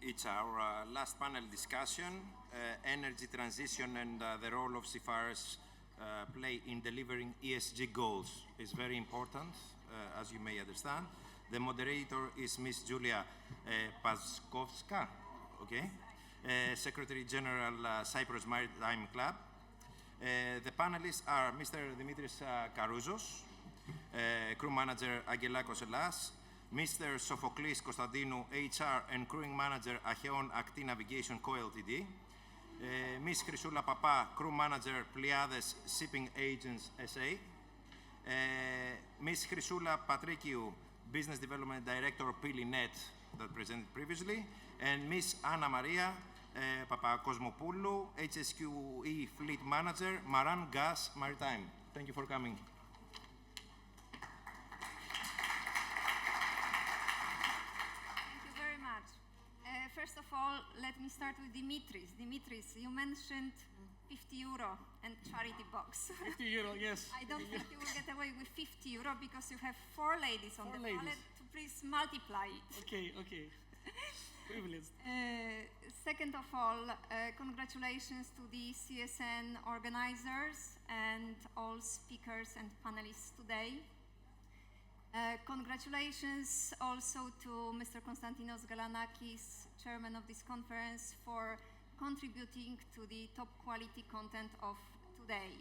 It's our last panel discussion, energy transition and the role of Seafarers play in delivering ESG goals is very important, as you may understand. The moderator is Ms. Julia Paczkowska, okay? Secretary General, Cyprus Maritime Club. The panelists are Mr. Dimitris Karouzos, Crew Manager Angelakos, Mr. Sofoklis Constantinou, HR and Crewing Manager Acheon Akti Navigation Co. Ltd. Ms. Chrysoula Pappa, Crew Manager Pleiades Shipping Agents SA. Ms. Chrysoula Patrikiou, Business Development Director Pyli Net, that presented previously. And Ms. Anna Maria Papakosmopoulou, HSQE Fleet Manager, Maran Gas Maritime. Thank you for coming. First of all, let me start with Dimitris. Dimitris, you mentioned €50 and charity box. €50, yes. I don't think you will get away with €50 because you have 4 ladies on the panel. Please multiply it. Okay. Privileged. Second of all, congratulations to the CSN organizers and all speakers and panelists today. Congratulations also to Mr. Konstantinos Galanakis, chairman of this conference, for contributing to the top quality content of today.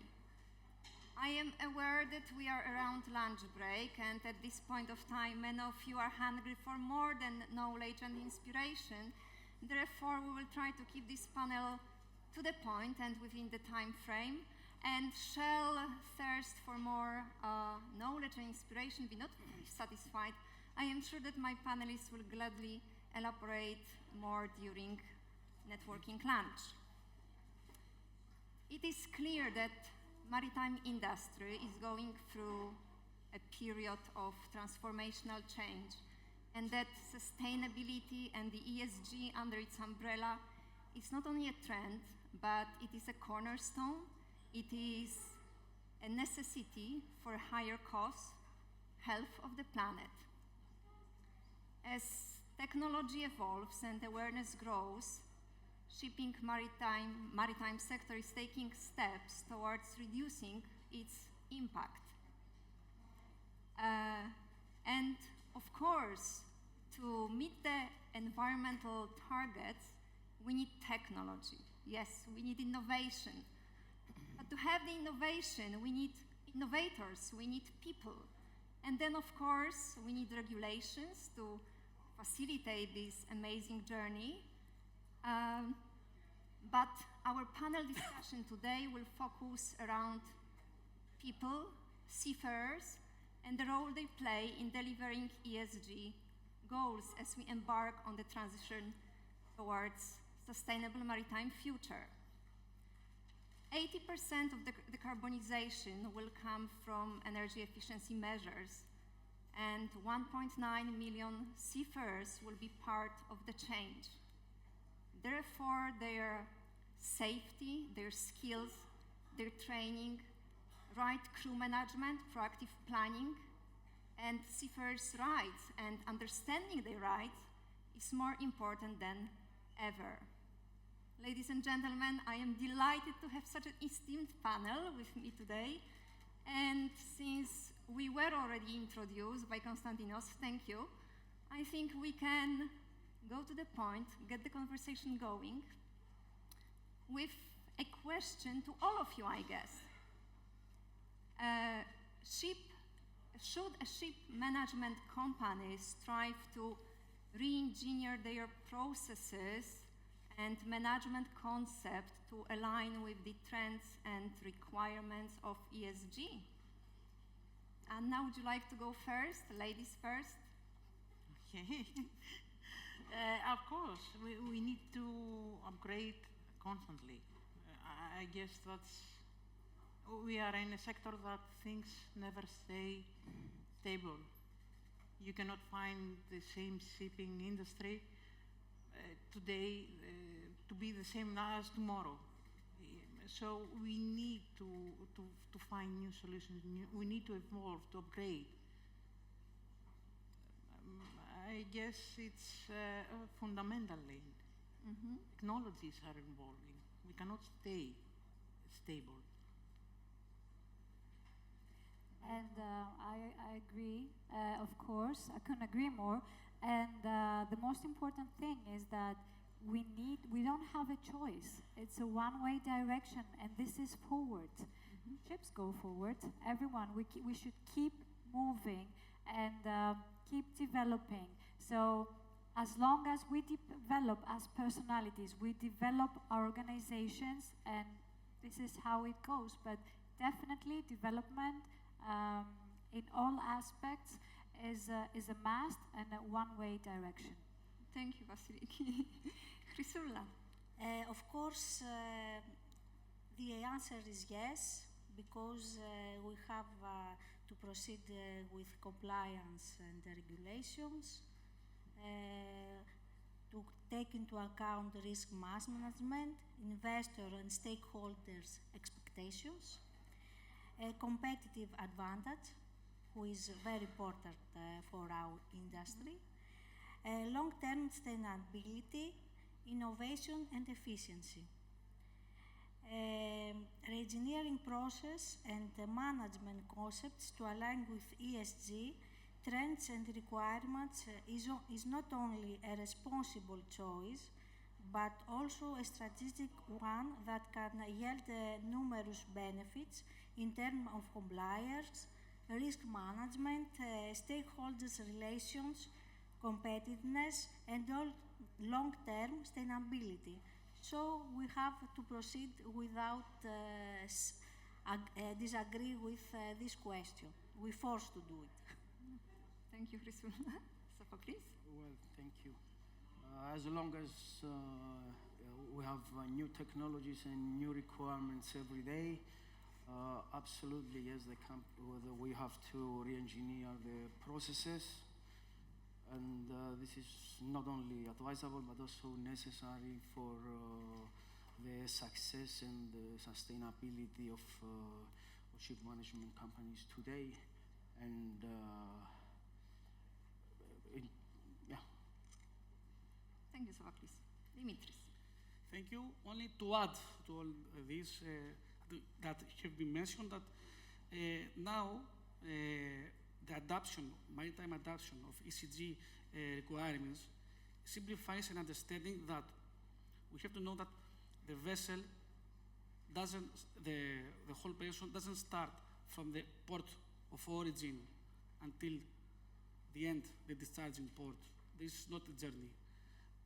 I am aware that we are around lunch break, and at this point of time, many of you are hungry for more than knowledge and inspiration. Therefore, we will try to keep this panel to the point and within the time frame. And shall thirst for more knowledge and inspiration be not satisfied, I am sure that my panelists will gladly elaborate more during networking lunch. It is clear that maritime industry is going through a period of transformational change, and that sustainability and the ESG under its umbrella is not only a trend, but it is a cornerstone. It is a necessity for higher cost, health of the planet. As technology evolves and awareness grows, shipping maritime sector is taking steps towards reducing its impact. And of course, to meet the environmental targets, we need technology. Yes, we need innovation. But to have the innovation, we need innovators, we need people. And then, of course, we need regulations to facilitate this amazing journey. But our panel discussion today will focus around people, seafarers, and the role they play in delivering ESG goals as we embark on the transition towards sustainable maritime future. 80% of the decarbonization will come from energy efficiency measures, and 1.9 million seafarers will be part of the change. Therefore, their safety, their skills, their training, right crew management, proactive planning, and seafarers' rights and understanding their rights is more important than ever. Ladies and gentlemen, I am delighted to have such an esteemed panel with me today. And since we were already introduced by Konstantinos, thank you, I think we can go to the point, get the conversation going with a question to all of you, I guess. Should a ship management company strive to re-engineer their processes and management concept to align with the trends and requirements of ESG? And now, would you like to go first? Ladies first. Okay. Of course, we need to upgrade constantly. I guess we are in a sector that things never stay stable. You cannot find the same shipping industry today to be the same as tomorrow. So we need to find new solutions. We need to evolve, to upgrade. I guess it's fundamentally. Technologies are evolving. We cannot stay stable. And I agree, of course, I couldn't agree more. And the most important thing is that we don't have a choice. It's a one-way direction, and this is forward. Ships go forward. Everyone, we should keep moving and keep developing. So as long as we develop as personalities, we develop our organizations, and this is how it goes. But definitely development in all aspects is a must and a one-way direction. Thank you, Vasiliki. Chrysoula. Of course, the answer is yes, because we have to proceed with compliance and regulations, to take into account risk management, investor and stakeholders' expectations, a competitive advantage, which is very important for our industry, long-term sustainability, innovation and efficiency. Re-engineering process and management concepts to align with ESG trends and requirements is not only a responsible choice, but also a strategic one that can yield numerous benefits in terms of compliance, risk management, stakeholders' relations, competitiveness, and all long-term sustainability. So we have to proceed without disagree with this question. We're forced to do it. Thank you, Chrysoula. Sofoklis. Well, thank you. As long as we have new technologies and new requirements every day, absolutely, yes, we have to re-engineer the processes. And this is not only advisable, but also necessary for the success and the sustainability of ship management companies today. And yeah. Thank you, Sofoklis. Dimitris. Thank you. Only to add to all this that have been mentioned, that now the maritime adoption of ECG requirements simplifies an understanding that we have to know that the vessel doesn't, the whole person doesn't start from the port of origin until the end, the discharging port. This is not a journey.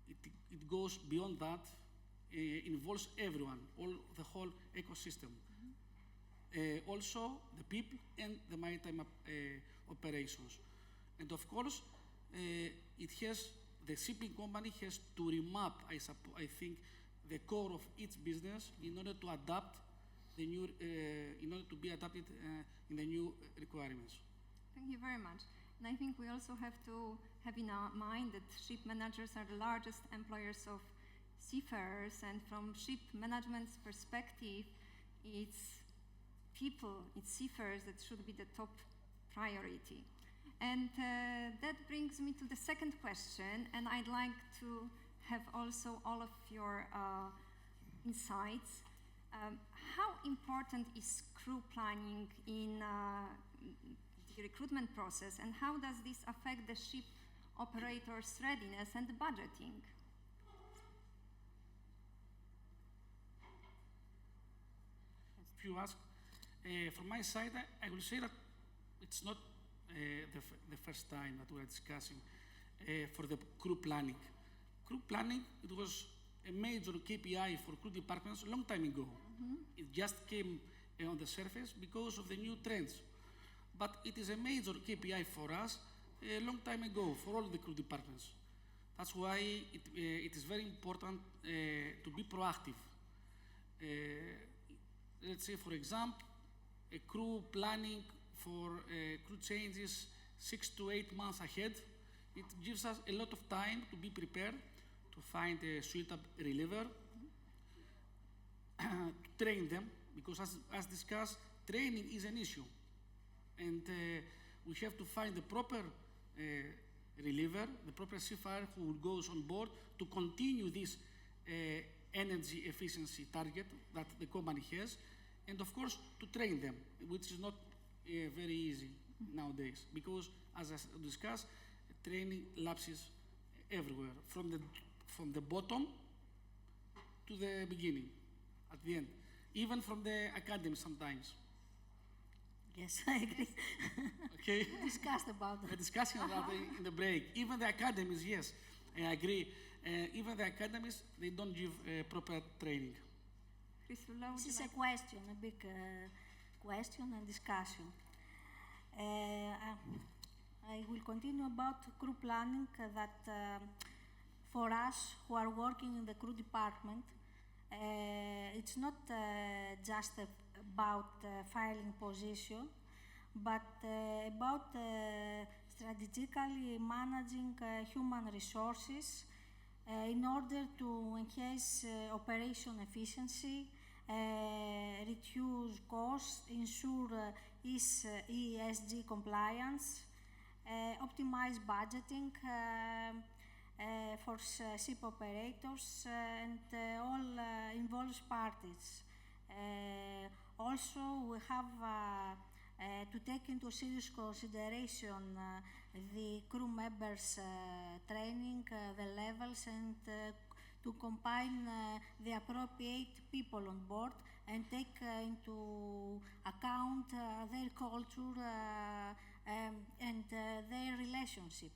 It goes beyond that, involves everyone, the whole ecosystem. Also the people and the maritime operations. And of course, the shipping company has to remap, I think, the core of its business in order to adapt the new, in order to be adapted in the new requirements. Thank you very much. And I think we also have to have in our mind that ship managers are the largest employers of seafarers, and from ship management's perspective, it's people, it's seafarers that should be the top priority. And that brings me to the second question, and I'd like to have also all of your insights. How important is crew planning in the recruitment process, and how does this affect the ship operator's readiness and budgeting? If you ask, from my side, I will say that it's not the first time that we are discussing for the crew planning. Crew planning, it was a major KPI for crew departments a long time ago. It just came on the surface because of the new trends. But it is a major KPI for us a long time ago for all the crew departments. That's why it is very important to be proactive. Let's say, for example, a crew planning for crew changes 6 to 8 months ahead. It gives us a lot of time to be prepared, to find a suitable reliever, to train them, because as discussed, training is an issue. And we have to find the proper reliever, the proper seafarer who goes on board to continue this energy efficiency target that the company has, and of course to train them, which is not very easy nowadays, because as I discussed, training lapses everywhere, from the bottom to the beginning, at the end, even from the academy sometimes. Yes, I agree. Okay. We discussed about We're that. discussing about it in the break. Even the academies, yes, I agree. Even the academies, they don't give proper training. Chrysoula, would This you is like a question, a big question and discussion. I will continue about crew planning that for us who are working in the crew department, it's not just about filing position, but about strategically managing human resources in order to enhance operation efficiency, reduce costs, ensure ESG compliance, optimize budgeting for ship operators and all involved parties. Also, we have to take into serious consideration the crew members' training, the levels, and to combine the appropriate people on board and take into account their culture and their relationship.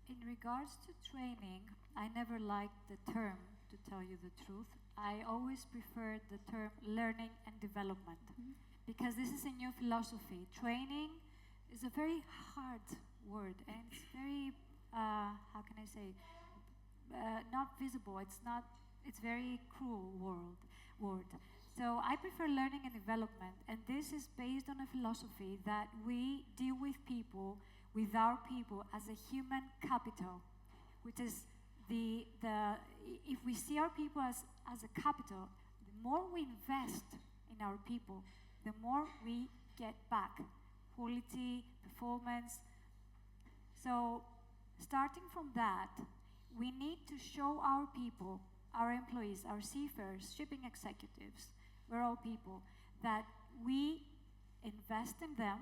In regards to training, I never liked the term, to tell you the truth. I always preferred the term learning and development, because this is a new philosophy. Training is a very hard word, and it's very, how can I say, not visible. It's very cruel word. So I prefer learning and development, and this is based on a philosophy that we deal with people, with our people, as a human capital, which is if we see our people as a capital, the more we invest in our people, the more we get back, quality, performance. So starting from that, we need to show our people, our employees, our seafarers, shipping executives, we're all people, that we invest in them,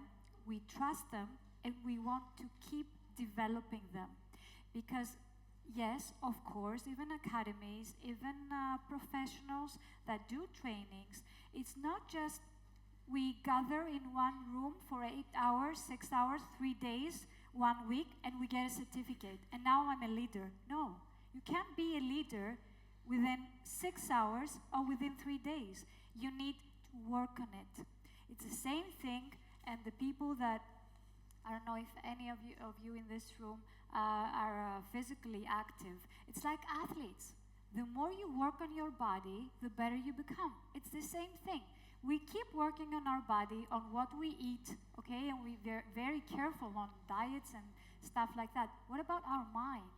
we trust them, and we want to keep developing them. Because yes, of course, even academies, even professionals that do trainings, it's not just we gather in one room for 8 hours, 6 hours, 3 days, 1 week, and we get a certificate, and now I'm a leader. No, you can't be a leader within 6 hours or within 3 days. You need to work on it. It's the same thing, and the people that, I don't know if any of you in this room are physically active. It's like athletes. The more you work on your body, the better you become. It's the same thing. We keep working on our body, on what we eat, okay? And we're very careful on diets and stuff like that. What about our mind?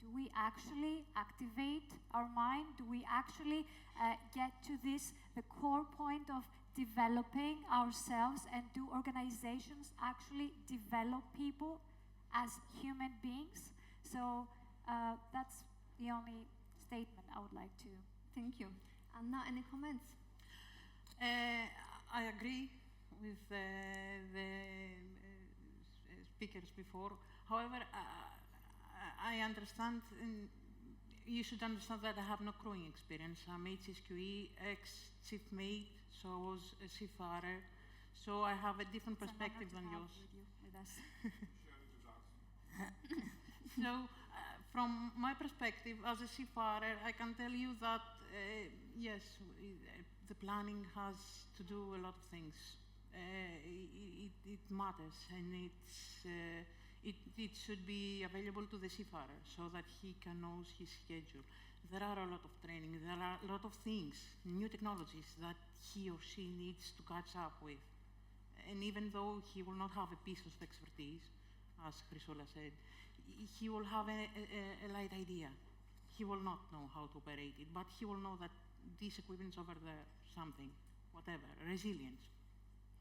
Do we actually activate our mind? Do we actually get to the core point of developing ourselves, and do organizations actually develop people as human beings? So that's the only statement I would like to. Thank you. Anna, any comments? I agree with the speakers before. However, I understand, and you should understand that I have no crewing experience. I'm HSQE, ex-chief mate, so I was a seafarer. So I have a different perspective than yours. With us. So, from my perspective as a seafarer, I can tell you that, yes, the planning has to do a lot of things. It matters, and it should be available to the seafarer so that he can know his schedule. There are a lot of training, there are a lot of things, new technologies that he or she needs to catch up with. And even though he will not have a piece of expertise, as Chrysoula said, he will have a light idea. He will not know how to operate it, but he will know that this equipment is over there, something, whatever. Resilience.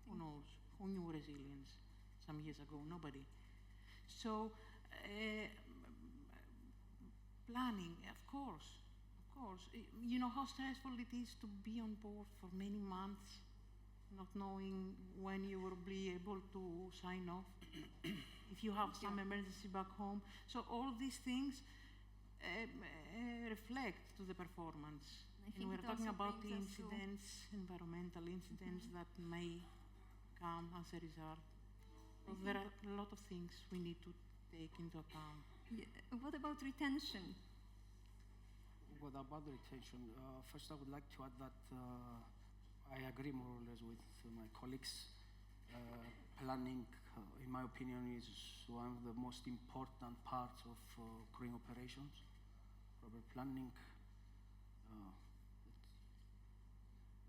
Who knows? Who knew resilience some years ago? Nobody. So planning, of course. You know how stressful it is to be on board for many months, not knowing when you will be able to sign off, if you have some emergency back home. So all these things reflect to the performance. And we're talking about the incidents, environmental incidents that may come as a result. So there are a lot of things we need to take into account. Yeah. What about retention? What about the retention? First, I would like to add that I agree more or less with my colleagues. Planning, in my opinion, is one of the most important parts of crewing operations. Proper planning.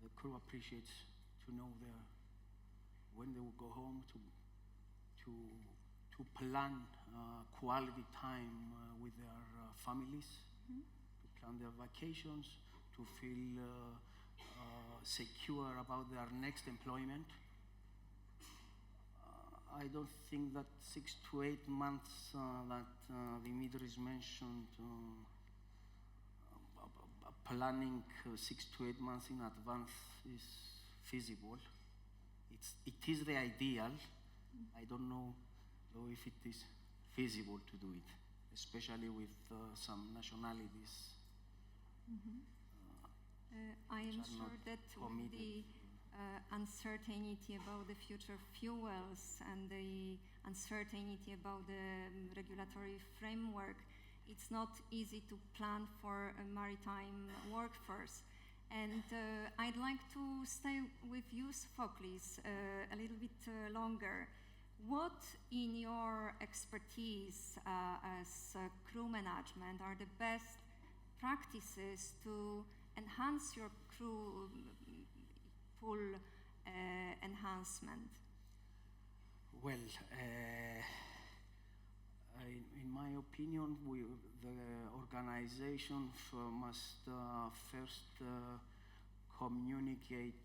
The crew appreciates to know when they will go home, to plan quality time with their families, to plan their vacations, to feel secure about their next employment. I don't think that 6 to 8 months that Dimitris mentioned, planning 6 to 8 months in advance is feasible. It is the ideal. I don't know though if it is feasible to do it, especially with some nationalities. I am sure that with the uncertainty about the future fuels and the uncertainty about the regulatory framework, it's not easy to plan for a maritime workforce. And I'd like to stay with you, Sofoklis, a little bit longer. What, in your expertise as crew management, are the best practices to enhance your crew pool enhancement? Well, in my opinion, the organization must first communicate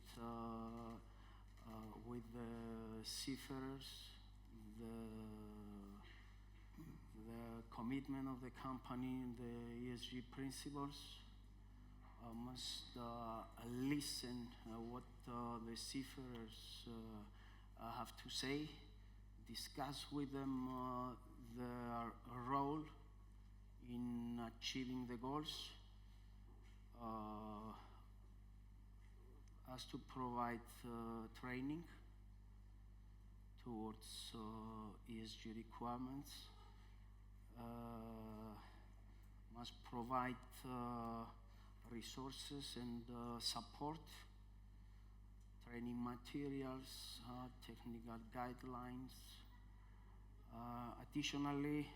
with the seafarers the commitment of the company and the ESG principles. Must listen what the seafarers have to say, discuss with them their role in achieving the goals, as to provide training towards ESG requirements, must provide resources and support, training materials, technical guidelines. Additionally,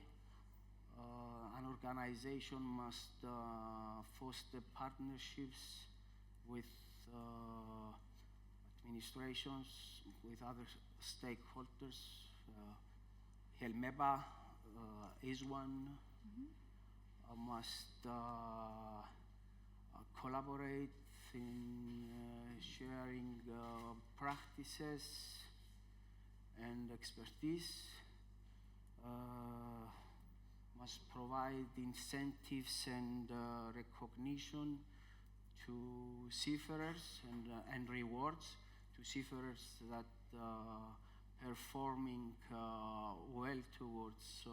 an organization must foster partnerships with administrations, with other stakeholders. Helmeba is one. Must collaborate in sharing practices and expertise. Must provide incentives and recognition to seafarers and rewards to seafarers that performing well towards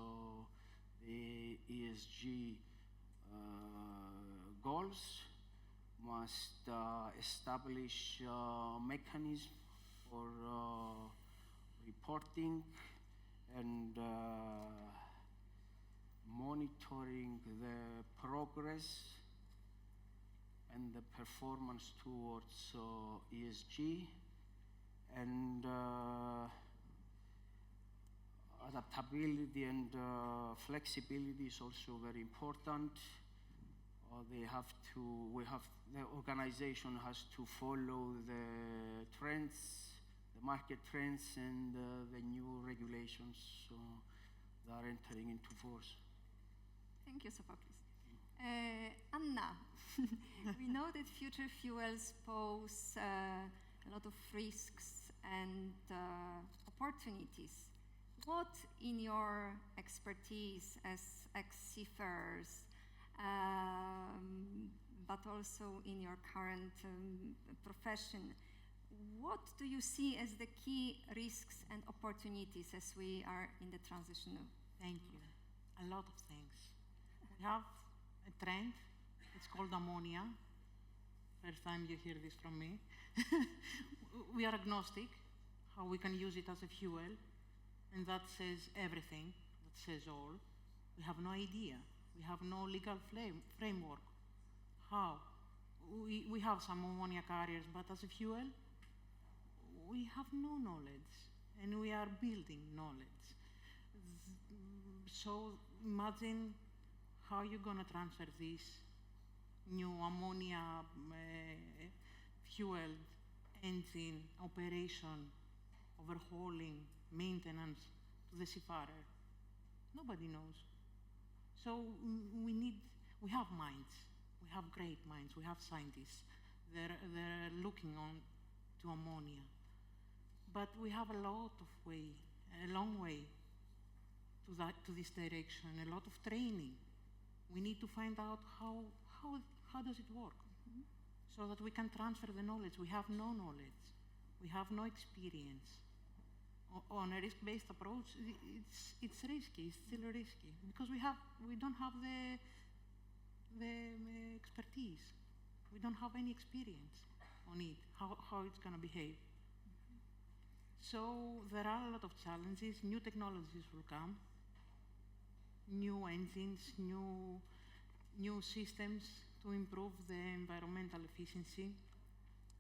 the ESG goals. Must establish mechanisms for reporting and monitoring the progress and the performance towards ESG, and adaptability and flexibility is also very important. The organization has to follow the trends, the market trends, and the new regulations that are entering into force. Thank you, Sofoklis. Anna, we know that future fuels pose a lot of risks and opportunities. What in your expertise as ex-seafarers, but also in your current profession, what do you see as the key risks and opportunities as we are in the transition? Thank you. A lot of things. We have a trend, it's called ammonia. First time you hear this from me. We are agnostic, how we can use it as a fuel, and that says everything, that says all. We have no idea. We have no legal framework. How? We have some ammonia carriers, but as a fuel, we have no knowledge, and we are building knowledge. So imagine how you're going to transfer this new ammonia fueled engine operation, overhauling, maintenance to the seafarer. Nobody knows. So we have minds. We have great minds. We have scientists. They're looking on to ammonia. But we have a long way to this direction, a lot of training. We need to find out how does it work, so that we can transfer the knowledge. We have no knowledge. We have no experience. On a risk-based approach, it's risky. It's still risky because we don't have the expertise. We don't have any experience on it, how it's going to behave. So there are a lot of challenges. New technologies will come, new engines, new systems to improve the environmental efficiency.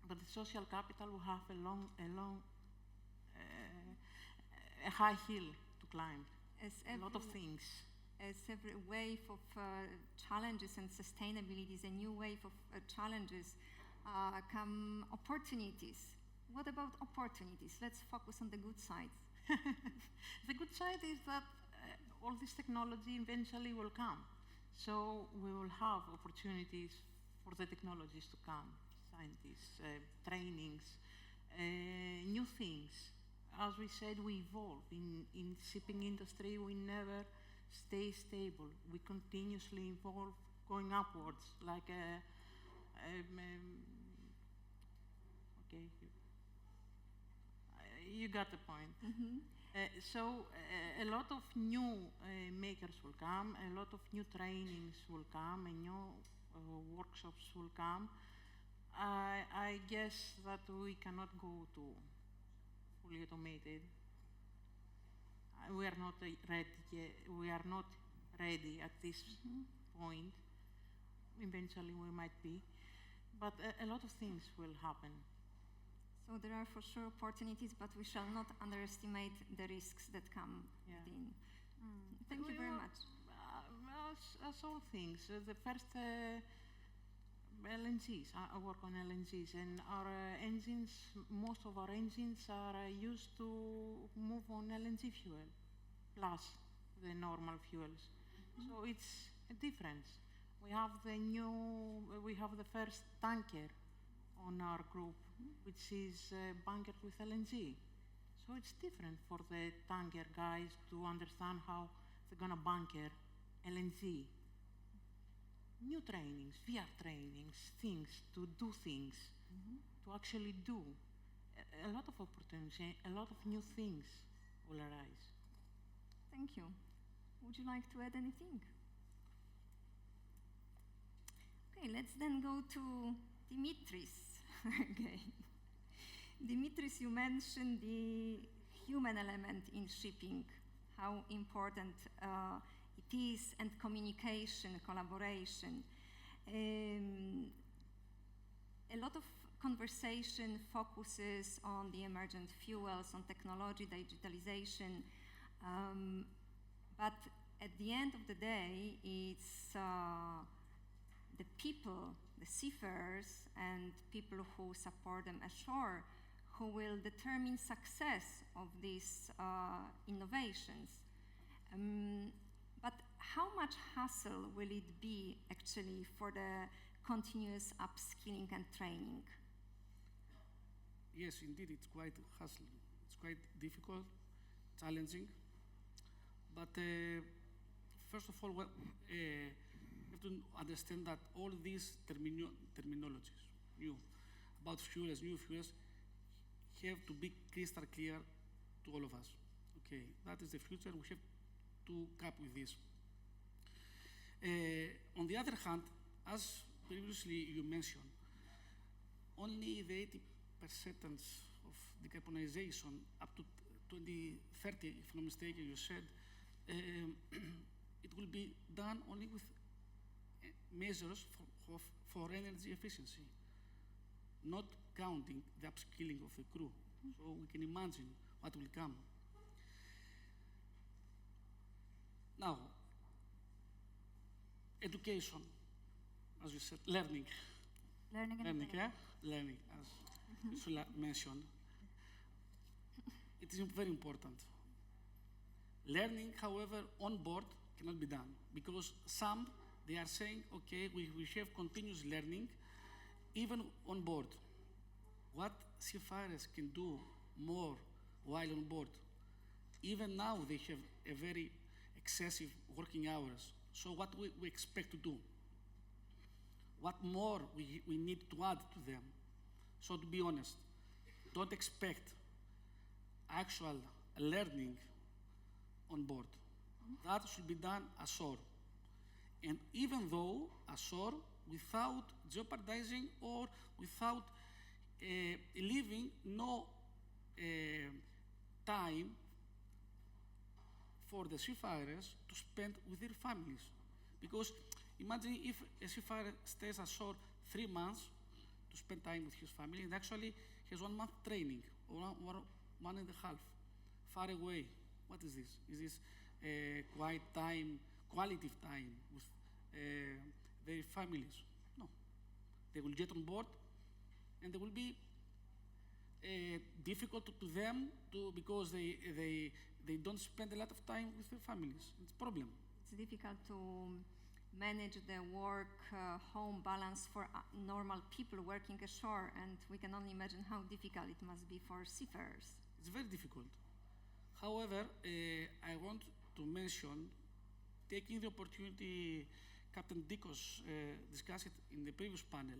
But the social capital will have a high hill to climb. A lot of things. As every wave of challenges and sustainability is a new wave of challenges, come opportunities. What about opportunities? Let's focus on the good side. The good side is that all this technology eventually will come. So we will have opportunities for the technologies to come, scientists, trainings, new things. As we said, we evolve. In shipping industry, we never stay stable. We continuously evolve, going upwards, like okay, you got the point. So a lot of new makers will come, a lot of new trainings will come, and new workshops will come. I guess that we cannot go to fully automated. We are not ready yet. We are not ready at this point. Eventually we might be, but a lot of things will happen. So there are for sure opportunities, but we shall not underestimate the risks that come within. Thank you very much. As all things, the first LNGs, I work on LNGs, and our engines, most of our engines are used to move on LNG fuel, plus the normal fuels. So it's a difference. We have the first tanker on our group, which is bunkered with LNG. So it's different for the tanker guys to understand how they're gonna bunker LNG. New trainings, VR trainings, things to do things, to actually do. A lot of opportunities, a lot of new things will arise. Thank you. Would you like to add anything? Okay, let's then go to Dimitris. Okay. Dimitris, you mentioned the human element in shipping, how important it is, and communication, collaboration. A lot of conversation focuses on the emergent fuels, on technology, digitalization, but at the end of the day, it's the people, the seafarers, and people who support them ashore who will determine success of these innovations. But how much hassle will it be actually for the continuous upskilling and training? Yes, indeed, it's quite hassle. It's quite difficult, challenging, But first of all, you have to understand that all these terminologies, new fuels, new fuels, have to be crystal clear to all of us. Okay, that is the future. We have to cope with this. On the other hand, as previously you mentioned, only the 80% of decarbonization up to 2030, if I'm not mistaken, you said, it will be done only with measures for energy efficiency, not counting the upskilling of the crew. So we can imagine what will come. Now, education, as you said, learning. Learning and Learning, as Chrysoula mentioned. It is very important. Learning, however, on board cannot be done because some, they are saying, okay, we have continuous learning even on board. What seafarers can do more while on board? Even now they have a very excessive working hours. So what we expect to do? What more we need to add to them? So to be honest, don't expect actual learning on board. That should be done ashore. And even though ashore, without jeopardizing or without leaving no time for the seafarers to spend with their families. Because imagine if a seafarer stays ashore 3 months to spend time with his family and actually has 1 month training or 1.5 far away. What is this? Is this quality time with their families? No. They will get on board and they will be difficult to them because they don't spend a lot of time with their families. It's a problem. It's difficult to manage the work-home balance for normal people working ashore, and we can only imagine how difficult it must be for seafarers. It's very difficult. However, I want to mention, taking the opportunity, Captain Dikos discussed it in the previous panel.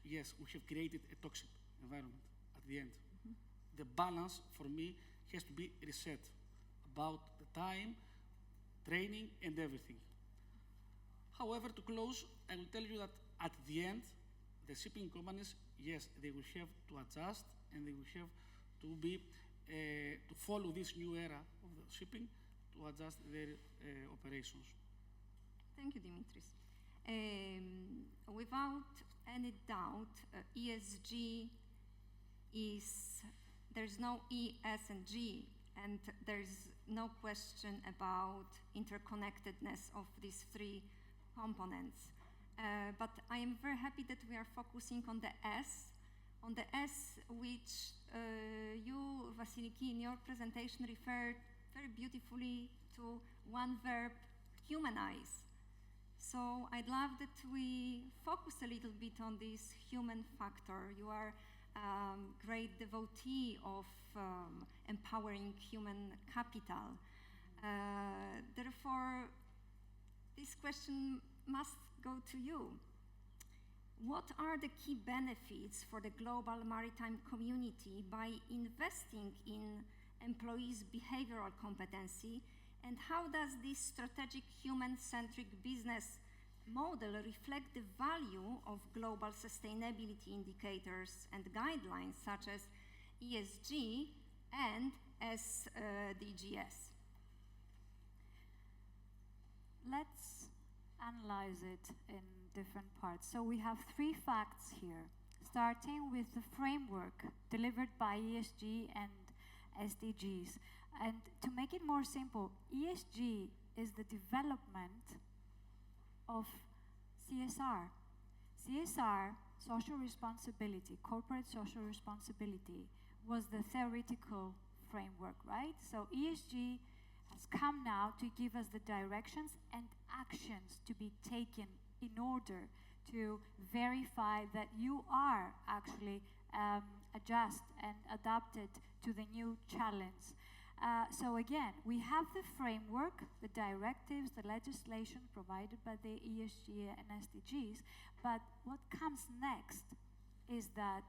Yes, we have created a toxic environment at the end. Mm-hmm. The balance, for me, has to be reset about the time, training, and everything. However, to close, I will tell you that at the end, the shipping companies, yes, they will have to adjust and they will have to be to follow this new era of the shipping to adjust their operations. Thank you, Dimitris. Without any doubt, ESG there's no E, S, and G, and there's no question about interconnectedness of these 3 components. But I am very happy that we are focusing on the S, which you, Vasiliki, in your presentation referred very beautifully to one verb, humanize. So I'd love that we focus a little bit on this human factor. You are a great devotee of empowering human capital. Therefore, this question must go to you. What are the key benefits for the global maritime community by investing in employees' behavioral competency, and how does this strategic human-centric business model reflect the value of global sustainability indicators and guidelines such as ESG and SDGs? Let's analyze it in different parts. So we have 3 facts here, starting with the framework delivered by ESG and SDGs. And to make it more simple, ESG is the development of CSR. CSR, social responsibility, corporate social responsibility, was the theoretical framework, right? So ESG has come now to give us the directions and actions to be taken in order to verify that you are actually adjust and adapted to the new challenge. So again, we have the framework, the directives, the legislation provided by the ESG and SDGs, but what comes next is that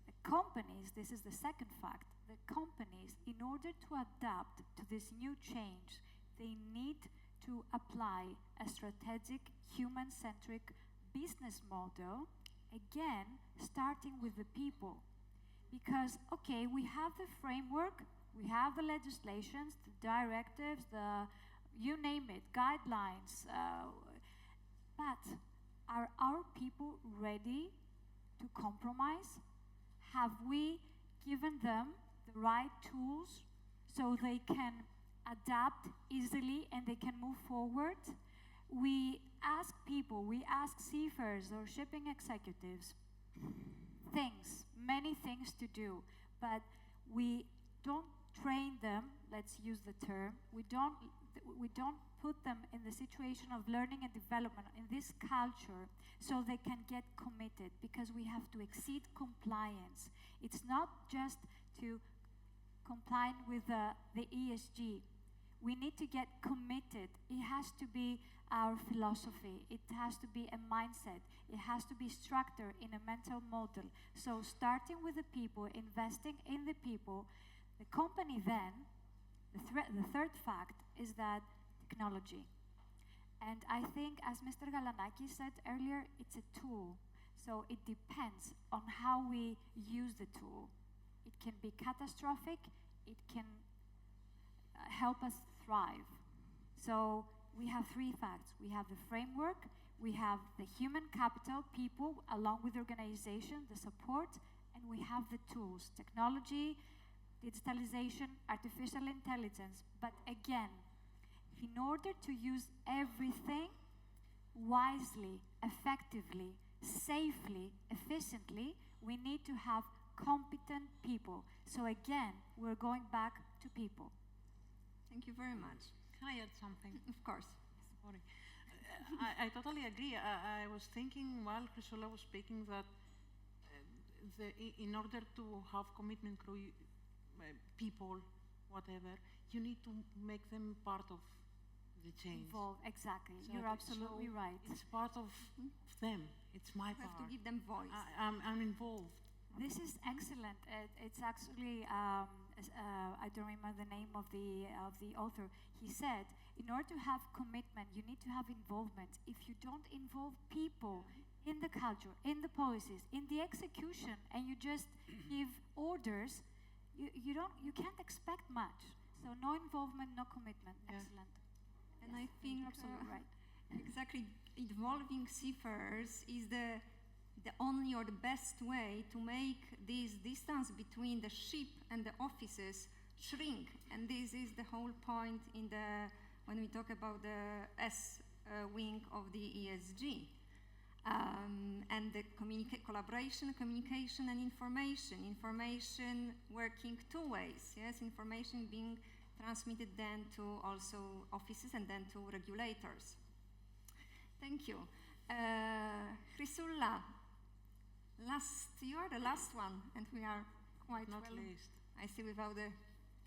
the companies, this is the second fact, the companies, in order to adapt to this new change, they need to apply a strategic, human-centric business model, again, starting with the people. Because, okay, we have the framework, we have the legislations, the directives, you name it, guidelines, but are our people ready to compromise? Have we given them the right tools so they can adapt easily and they can move forward? We ask people, we ask seafarers or shipping executives many things to do, but we don't train them, let's use the term, we don't put them in the situation of learning and development in this culture so they can get committed, because we have to exceed compliance. It's not just to comply with the ESG. We need to get committed. It has to be our philosophy. It has to be a mindset. It has to be structured in a mental model. So starting with the people, investing in the people, the company then, the third fact is that technology. And I think, as Mr. Galanakis said earlier, it's a tool. So it depends on how we use the tool. It can be catastrophic. It can help us thrive. So we have three facts. We have the framework, we have the human capital, people, along with the organization, the support, and we have the tools, technology, digitalization, artificial intelligence. But again, in order to use everything wisely, effectively, safely, efficiently, we need to have competent people. So again, we're going back to people. Thank you very much. Can I add something? Of course. Sorry. I totally agree. I was thinking while Chrysoula was speaking that in order to have commitment crew, people, whatever, you need to make them part of the change. Involved, exactly. You're absolutely right. It's part of them. It's my You part. have to give them voice. I'm involved. This is excellent. It's actually, I don't remember the name of the author. He said, in order to have commitment, you need to have involvement. If you don't involve people in the culture, in the policies, in the execution, and you just give orders, you can't expect much. So no involvement, no commitment. Yeah. Excellent. And I think you're absolutely right. Exactly, involving seafarers is the only or the best way to make this distance between the ship and the offices shrink. And this is the whole point when we talk about the S wing of the ESG. And the collaboration, communication, and information. Information working two ways, yes? Information being transmitted then to also offices and then to regulators. Thank you. Chrysoula, you are the last one, and we are quite Not well. least. I see without the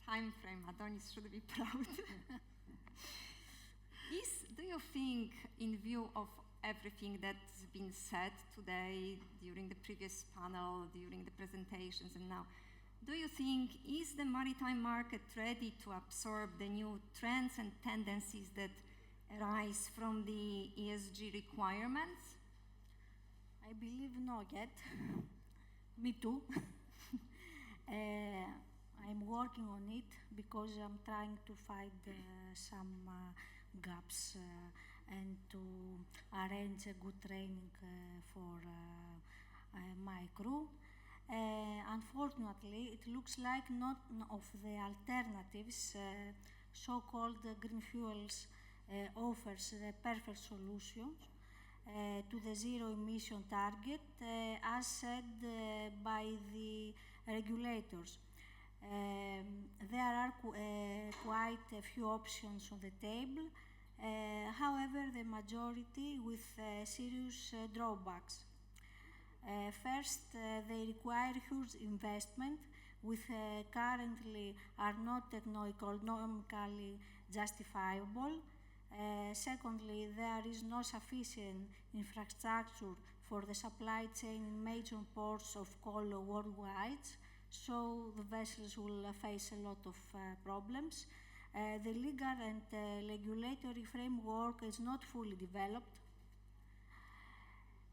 time frame, Adonis should be proud. Do you think, in view of everything that's been said today, during the previous panel, during the presentations, and now, do you think, is the maritime market ready to absorb the new trends and tendencies that arise from the ESG requirements? I believe not yet. Me too. I'm working on it because I'm trying to find some gaps and to arrange a good training for my crew. Unfortunately, it looks like none of the alternatives, so-called green fuels, offers the perfect solutions to the zero emission target, as said by the regulators. There are quite a few options on the table, however, the majority with serious drawbacks. First, they require huge investment, currently are not economically justifiable. Secondly, there is no sufficient infrastructure for the supply chain in major ports of coal worldwide, so the vessels will face a lot of problems. The legal and regulatory framework is not fully developed.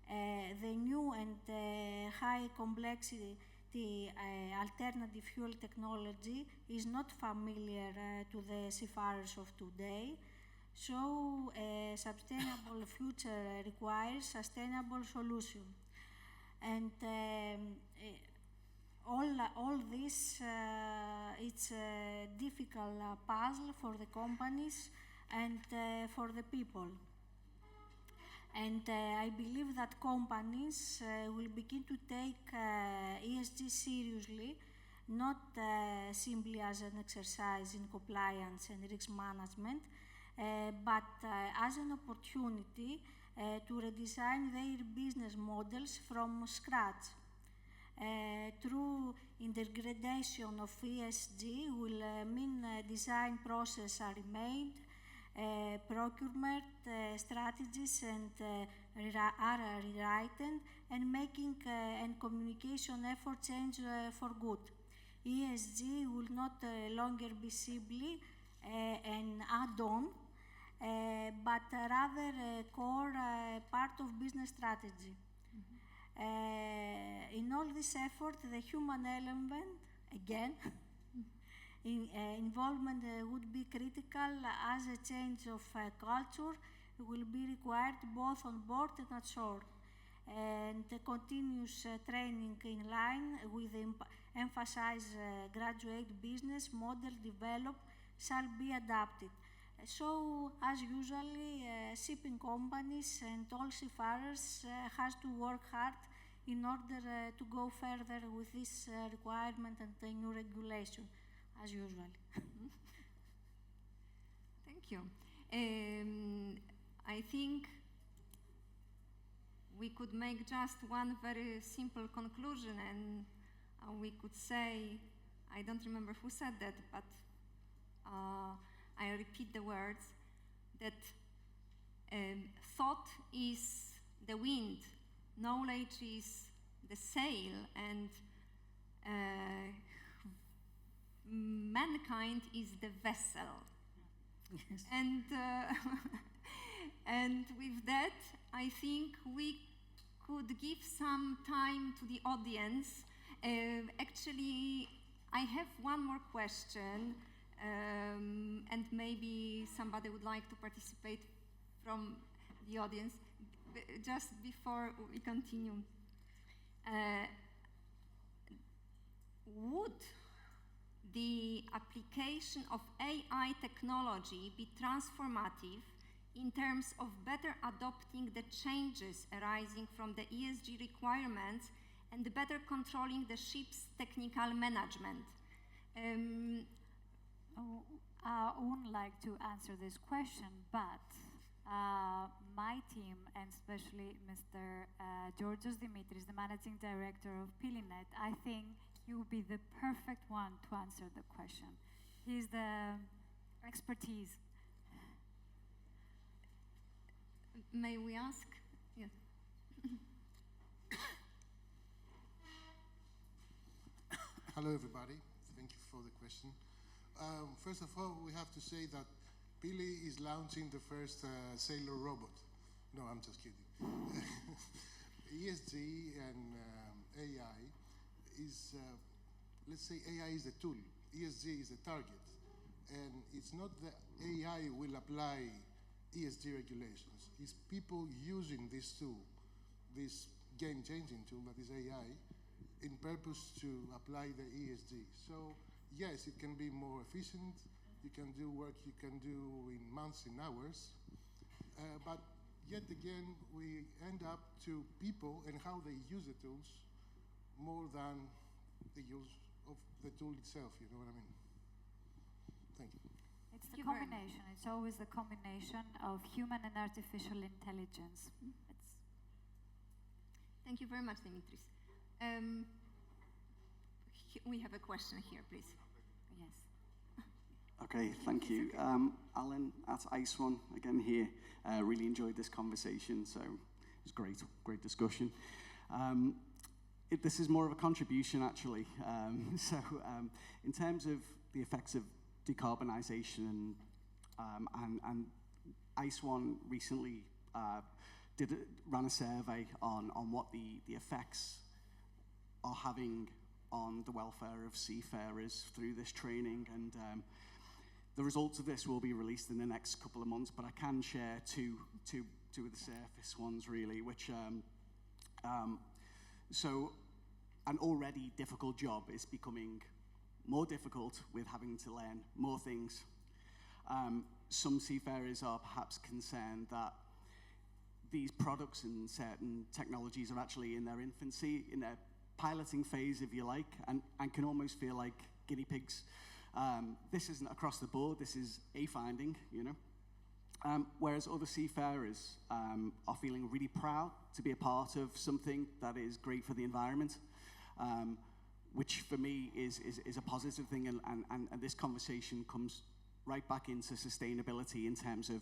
The new and high complexity alternative fuel technology is not familiar to the seafarers of today. So a sustainable future requires sustainable solution. And all this, it's a difficult puzzle for the companies and for the people. And I believe that companies will begin to take ESG seriously, not simply as an exercise in compliance and risk management, but as an opportunity to redesign their business models from scratch. Through integration of ESG will mean design process are remade, procurement strategies are rewritten, and making and communication efforts change for good. ESG will not longer be simply an add-on, but rather a core part of business strategy. In all this effort, the human element, again, involvement would be critical, as a change of culture will be required both on board and at shore. And the continuous training in line with the emphasize graduate business model developed shall be adapted. So, as usually, shipping companies and all seafarers has to work hard in order to go further with this requirement and the new regulation, as usual. Thank you. I think we could make just one very simple conclusion, and we could say, I don't remember who said that, but I repeat the words, that thought is the wind, knowledge is the sail, and mankind is the vessel. Yes. And with that, I think we could give some time to the audience. Actually, I have one more question, and maybe somebody would like to participate from the audience. Just before we continue, would the application of AI technology be transformative in terms of better adopting the changes arising from the ESG requirements and better controlling the ship's technical management? I wouldn't like to answer this question, but my team, and especially Mr. Georgios Dimitris, the Managing Director of Pyli, I think he will be the perfect one to answer the question. He's the expertise. May we ask? Yes. Hello, everybody. Thank you for the question. First of all, we have to say that Pyli is launching the first sailor robot. No, I'm just kidding. ESG and AI is, let's say AI is the tool. ESG is the target. And it's not that AI will apply ESG regulations. It's people using this tool, this game-changing tool that is AI, in purpose to apply the ESG. So, yes, it can be more efficient. You can do work you can do in months, in hours. But yet again, we end up to people and how they use the tools more than the use of the tool itself, you know what I mean? Thank you. It's the combination. It's always the combination of human and artificial intelligence. Thank you very much, Dimitris. We have a question here, please. Yes. Okay, thank you. Alan at Ice1, again here. Really enjoyed this conversation, so it was great discussion. This is more of a contribution, actually. In terms of the effects of decarbonisation, and Ice1 recently ran a survey on what the effects are having on the welfare of seafarers through this training, and the results of this will be released in the next couple of months, but I can share two of the surface ones, really, which so an already difficult job is becoming more difficult with having to learn more things. Some seafarers are perhaps concerned that these products and certain technologies are actually in their infancy, in their piloting phase, if you like, and can almost feel like guinea pigs. This isn't across the board, this is a finding, you know. Whereas other seafarers are feeling really proud to be a part of something that is great for the environment, which for me is a positive thing, and this conversation comes right back into sustainability in terms of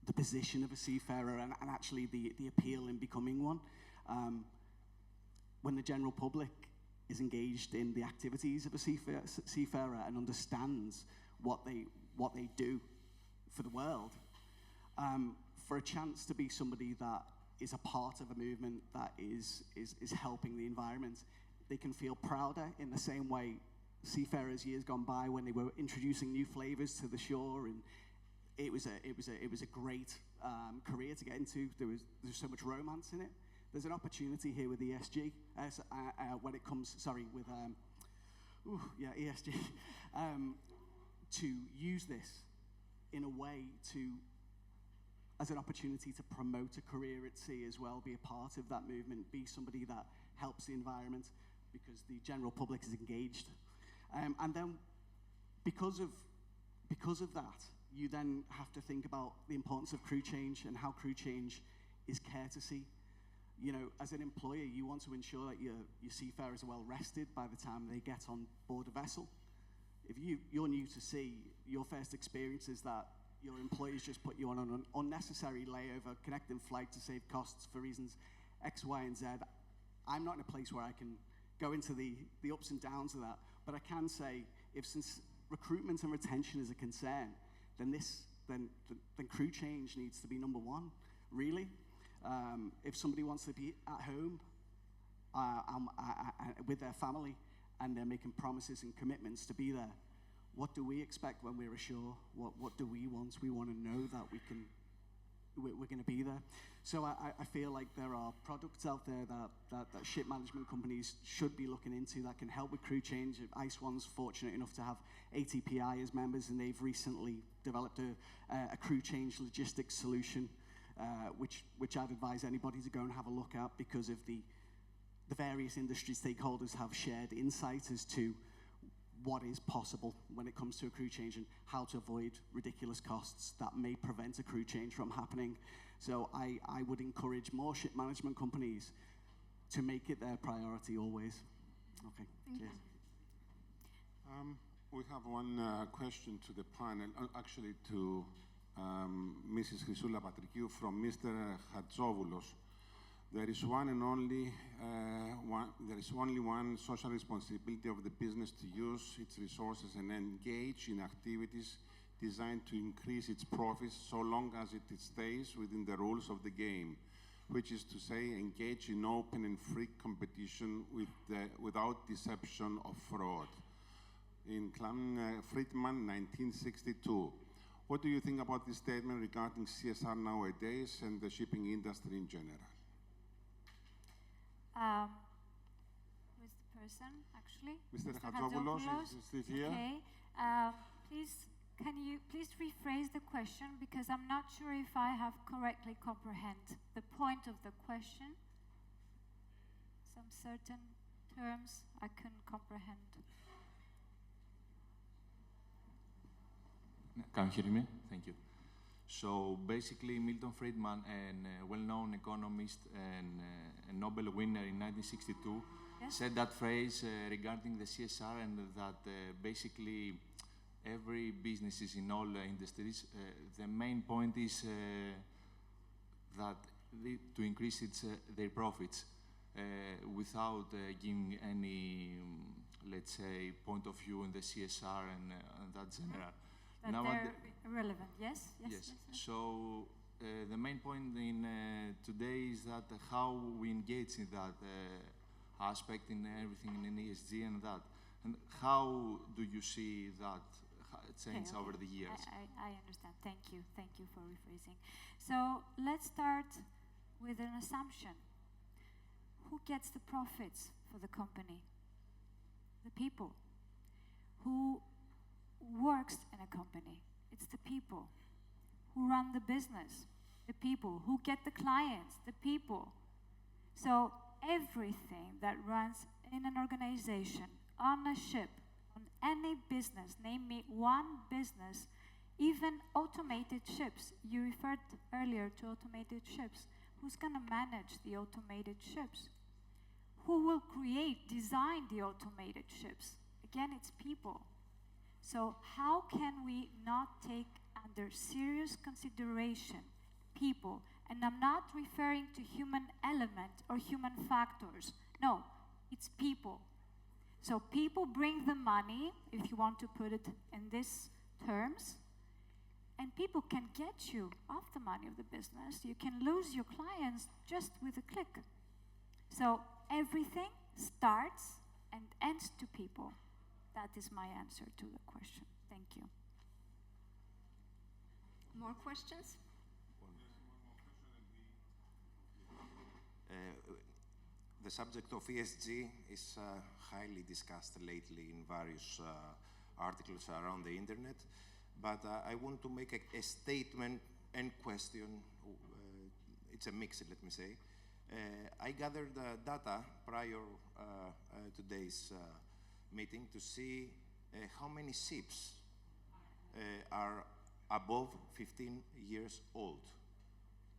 the position of a seafarer and actually the appeal in becoming one. When the general public is engaged in the activities of a seafarer and understands what they do for the world, for a chance to be somebody that is a part of a movement that is helping the environment, they can feel prouder in the same way seafarers years gone by when they were introducing new flavors to the shore, and it was a great career to get into. There's so much romance in it. There's an opportunity here with ESG when it comes, with ESG, to use this in a way as an opportunity to promote a career at sea as well, be a part of that movement, be somebody that helps the environment because the general public is engaged. And then because of that, you then have to think about the importance of crew change and how crew change is courtesy. You know, as an employer, you want to ensure that your seafarers are well rested by the time they get on board a vessel. If you're new to sea, your first experience is that your employers just put you on an unnecessary layover, connecting flight to save costs for reasons X, Y, and Z. I'm not in a place where I can go into the ups and downs of that, but I can say, since recruitment and retention is a concern, then crew change needs to be number one, really. If somebody wants to be at home with their family and they're making promises and commitments to be there, what do we expect when we're ashore? What do we want? We want to know that we're going to be there. So I feel like there are products out there that ship management companies should be looking into that can help with crew change. Ice1's fortunate enough to have ATPI as members, and they've recently developed a crew change logistics solution, which I'd advise anybody to go and have a look at, because of the various industry stakeholders have shared insight as to what is possible when it comes to a crew change and how to avoid ridiculous costs that may prevent a crew change from happening. So I would encourage more ship management companies to make it their priority always. Okay, cheers. We have one question to the panel, actually to Mrs. Chrysoula Patrikiou from Mr. Hatzovoulos. There is only one social responsibility of the business to use its resources and engage in activities designed to increase its profits so long as it stays within the rules of the game, which is to say, engage in open and free competition without deception or fraud. In Friedman, 1962. What do you think about this statement regarding CSR nowadays and the shipping industry in general? Who is the person, actually? Mr. Hatzovoulos is here. Okay. Can you please rephrase the question, because I'm not sure if I have correctly comprehend the point of the question. Some certain terms I couldn't comprehend. Can you hear me? Thank you. So basically, Milton Friedman, a well-known economist and a Nobel winner in 1962, said that phrase regarding the CSR, and that basically every business is in all industries. The main point is that to increase their profits without giving any, let's say, point of view in the CSR and that general. That Now they're relevant, yes? Yes. So the main point in today is that how we engage in that aspect in everything in ESG and that. And how do you see that change over the years? I understand. Thank you. Thank you for rephrasing. So let's start with an assumption. Who gets the profits for the company? The people. Who works in a company? It's the people. Who run the business? The people. Who get the clients? The people. So everything that runs in an organization, on a ship, on any business, name me one business, even automated ships. You referred earlier to automated ships. Who's going to manage the automated ships? Who will design the automated ships? Again, it's people. So how can we not take under serious consideration people? And I'm not referring to human element or human factors. No, it's people. So people bring the money, if you want to put it in these terms, and people can get you off the money of the business. You can lose your clients just with a click. So everything starts and ends to people. That is my answer to the question. Thank you. More questions? The subject of ESG is highly discussed lately in various articles around the internet, but I want to make a statement and question. It's a mix, let me say. I gathered data prior to today's meeting to see how many ships are above 15 years old.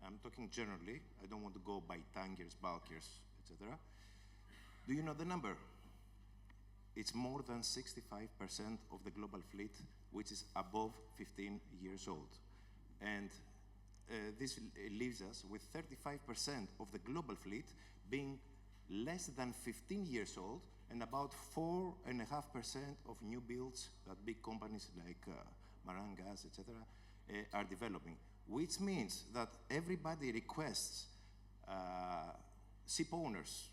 I'm talking generally. I don't want to go by tankers, bulkers, etc. Do you know the number? It's more than 65% of the global fleet, which is above 15 years old. And this leaves us with 35% of the global fleet being less than 15 years old, and about 4.5% of new builds that big companies like Maran, etc., are developing. Which means that everybody requests ship owners,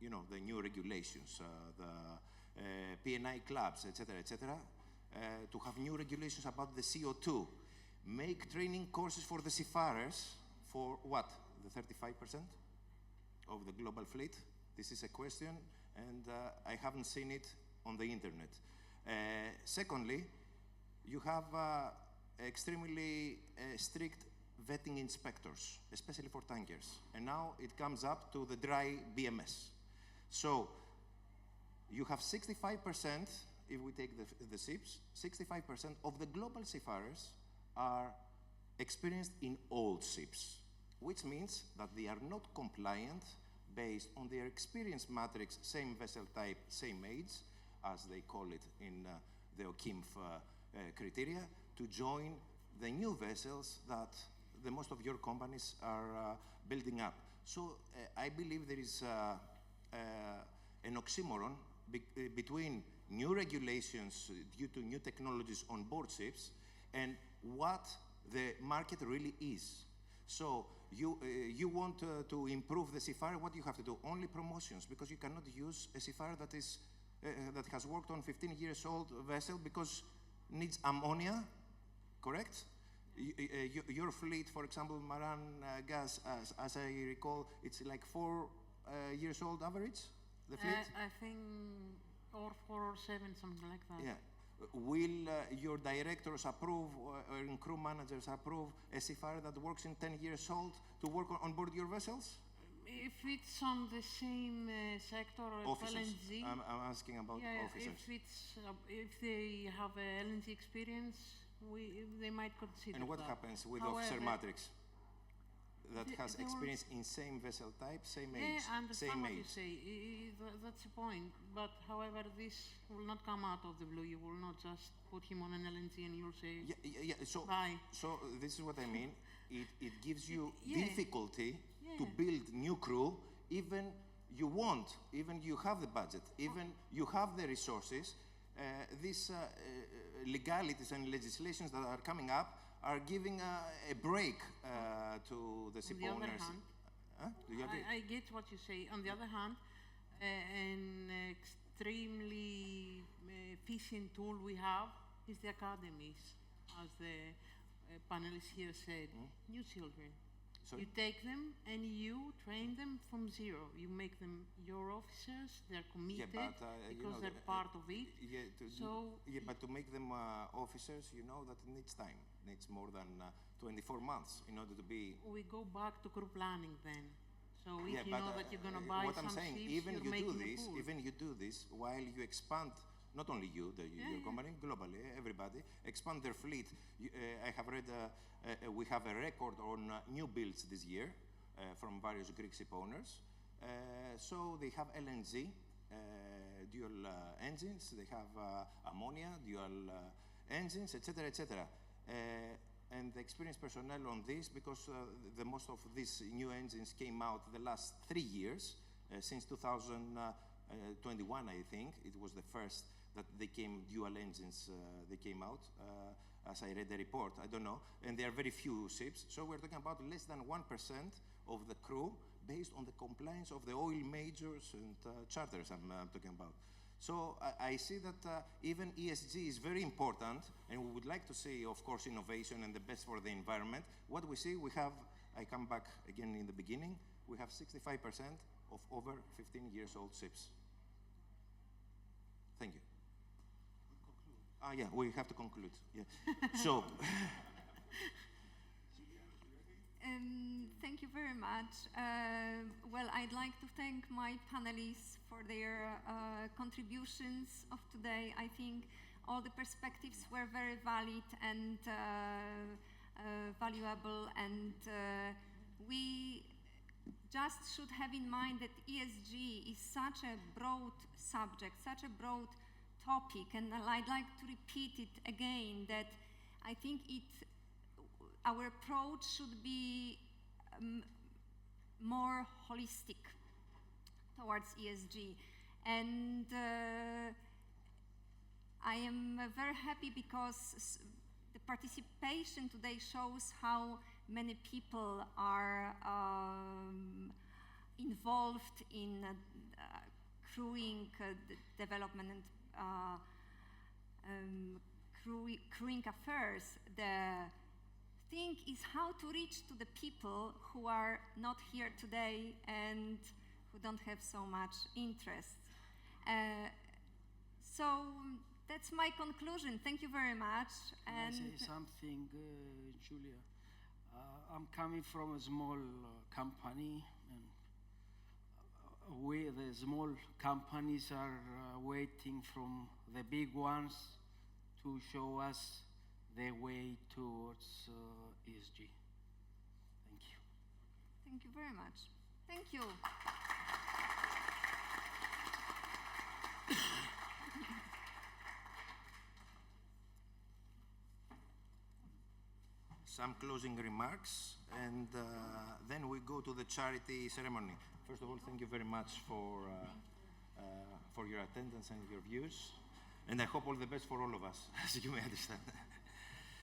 you know, the new regulations, the P&I clubs, etc., to have new regulations about the CO2. Make training courses for the seafarers for what? The 35% of the global fleet? This is a question, and I haven't seen it on the internet. Secondly, you have extremely strict vetting inspectors, especially for tankers. And now it comes up to the dry BMS. So you have 65%, if we take the ships, 65% of the global seafarers are experienced in old ships, which means that they are not compliant based on their experience matrix, same vessel type, same age, as they call it in the OKIMF criteria, to join the new vessels that the most of your companies are building up. So I believe there is an oxymoron between new regulations due to new technologies on board ships and what the market really is. So you want to improve the seafarer, what do you have to do? Only promotions, because you cannot use a seafarer that is that has worked on 15 years old vessel because needs ammonia, correct? Your fleet, for example, Maran gas, as I recall, it's like 4 years old average, the fleet? I think, or 4 or 7, something like that. Yeah. Will your directors approve or crew managers approve a seafarer that works in 10 years old to work on board your vessels? If it's on the same sector of LNG, I'm asking about officers. If they have LNG experience, they might consider. And what happens with officer matrix? that has experience in same vessel type, same age, I understand same what age. you say. That's the point. But however, this will not come out of the blue. You will not just put him on an LNG and you'll say, So, bye. so this is what I mean. It gives you Yeah. difficulty to Yeah. build new crew, even you want, even you have the budget, even you have the resources. These legalities and legislations that are coming up are giving a break to the ship On the other owners. hand, Do you agree? I get what you say. On the other hand, an extremely efficient tool we have is the academies, as the panelists here said, new children. Sorry? You take them and you train them from zero. You make them your officers. They're committed because they're part of it. But to make them officers, you know that it needs time. It needs more than 24 months in order to be. We go back to crew planning then. So if you but, know that you're going to buy what some I'm saying, ships, even you're you making do a this, pool. even you do this while you expand. Not only you, your company, globally, everybody, expand their fleet. I have read we have a record on new builds this year from various Greek ship owners. So they have LNG, dual engines, they have ammonia, dual engines, etc., etc. And the experienced personnel on this, because the most of these new engines came out the last 3 years, since 2021, I think, it was the first that they came, dual engines, they came out, as I read the report, I don't know, and there are very few ships, so we're talking about less than 1% of the crew based on the compliance of the oil majors and charters I'm talking about. So I see that even ESG is very important, and we would like to see, of course, innovation and the best for the environment. What we see, we have, I come back again in the beginning, we have 65% of over 15 years old ships. Thank you. Yeah, we have to conclude. Yeah. So. Thank you very much. Well, I'd like to thank my panelists for their contributions of today. I think all the perspectives were very valid and valuable, and we just should have in mind that ESG is such a broad subject, such a broad topic, and I'd like to repeat it again, that I think our approach should be more holistic towards ESG. And I am very happy because the participation today shows how many people are involved in crewing development and crewing affairs. The thing is how to reach to the people who are not here today and who don't have so much interest. So that's my conclusion. Thank you very much. Can I say something, Julia? I'm coming from a small company, and the small companies are waiting from the big ones to show us the way towards ESG. Thank you. Thank you very much. Thank you. Some closing remarks, and then we go to the charity ceremony. First of all, thank you very much for your attendance and your views, and I hope all the best for all of us, as you may understand.